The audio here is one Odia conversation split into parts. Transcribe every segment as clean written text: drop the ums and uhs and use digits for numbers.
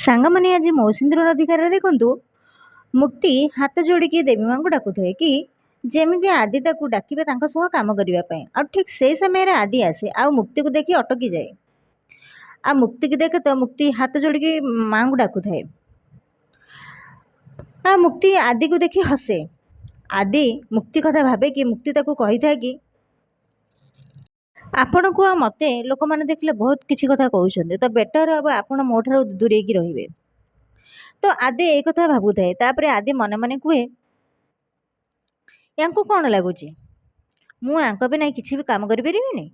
ସାଙ୍ଗମାନେ ଆଜି ମୌସିନ୍ଦ୍ର ଅଧିକାରରେ ଦେଖନ୍ତୁ ମୁକ୍ତି ହାତ ଯୋଡ଼ିକି ଦେବୀ ମାଙ୍କୁ ଡାକୁଥାଏ କି ଯେମିତି ଆଦି ତାକୁ ଡାକିବେ ତାଙ୍କ ସହ କାମ କରିବା ପାଇଁ। ଆଉ ଠିକ୍ ସେଇ ସମୟରେ ଆଦି ଆସେ ଆଉ ମୁକ୍ତିକୁ ଦେଖି ଅଟକିଯାଏ। ଆଉ ମୁକ୍ତିକି ଦେଖେ ତ ମୁକ୍ତି ହାତ ଯୋଡ଼ିକି ମାଙ୍କୁ ଡାକୁଥାଏ। ଆଉ ମୁକ୍ତି ଆଦିକୁ ଦେଖି ହସେ। ଆଦି ମୁକ୍ତି କଥା ଭାବେ କି ମୁକ୍ତି ତାକୁ କହିଥାଏ କି ଆପଣଙ୍କୁ ଆଉ ମୋତେ ଲୋକମାନେ ଦେଖିଲେ ବହୁତ କିଛି କଥା କହୁଛନ୍ତି, ତ ବେଟର୍ ହେବ ଆପଣ ମୋ ଠାରୁ ଦୂରେଇକି ରହିବେ। ତ ଆଦି ଏ କଥା ଭାବୁଥାଏ। ତାପରେ ଆଦି ମନେ ମନେ କୁହେ, ୟାଙ୍କୁ କ'ଣ ଲାଗୁଛି ମୁଁ ୟାଙ୍କ ବିନା କିଛି ବି କାମ କରିପାରିବିନି?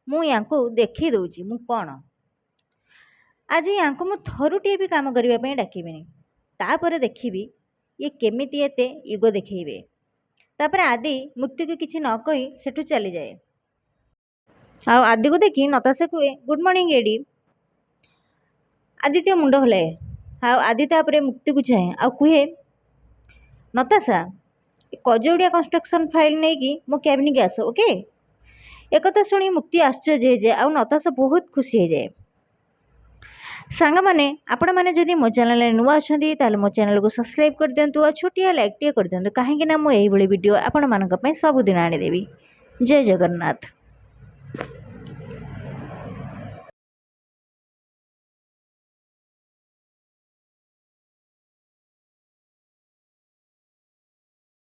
ମୁଁ ୟାଙ୍କୁ ଦେଖେଇ ଦେଉଛି ମୁଁ କ'ଣ। ଆଜି ୟାଙ୍କୁ ମୁଁ ଥରୁଟିଏ ବି କାମ କରିବା ପାଇଁ ଡାକିବିନି, ତାପରେ ଦେଖିବି ଇଏ କେମିତି ଏତେ ଇଗୋ ଦେଖେଇବେ। ତାପରେ ଆଦି ମୁକ୍ତିକୁ କିଛି ନ କହି ସେଠୁ ଚାଲିଯାଏ। ଆଉ ଆଦିକୁ ଦେଖି ନତାଶା କୁହେ, ଗୁଡ୍ ମର୍ଣ୍ଣିଂ ଏଡି। ଆଦିତ୍ୟ ମୁଣ୍ଡ ହଲାଏ। ଆଉ ଆଦି ତାପରେ ମୁକ୍ତିକୁ ଚାହେଁ ଆଉ କୁହେ, ନତାଶା କଜଉଡ଼ିଆ କନଷ୍ଟ୍ରକ୍ସନ୍ ଫାଇଲ୍ ନେଇକି ମୋ କ୍ୟାବିନ୍କୁ ଆସ, ଓକେ। ଏକଥା ଶୁଣି ମୁକ୍ତି ଆଶ୍ଚର୍ଯ୍ୟ ହେଇଯାଏ ଆଉ ନତାଶା ବହୁତ ଖୁସି ହେଇଯାଏ। ସାଙ୍ଗମାନେ ଆପଣମାନେ ଯଦି ମୋ ଚ୍ୟାନେଲରେ ନୂଆ ଅଛନ୍ତି ତାହେଲେ ମୋ ଚ୍ୟାନେଲକୁ ସବସ୍କ୍ରାଇବ୍ କରିଦିଅନ୍ତୁ ଆଉ ଛୋଟିଆ ଲାଇକ୍ଟିଏ କରିଦିଅନ୍ତୁ, କାହିଁକିନା ମୁଁ ଏହିଭଳି ଭିଡ଼ିଓ ଆପଣମାନଙ୍କ ପାଇଁ ସବୁଦିନ ଆଣିଦେବି। ଜୟ ଜଗନ୍ନାଥ।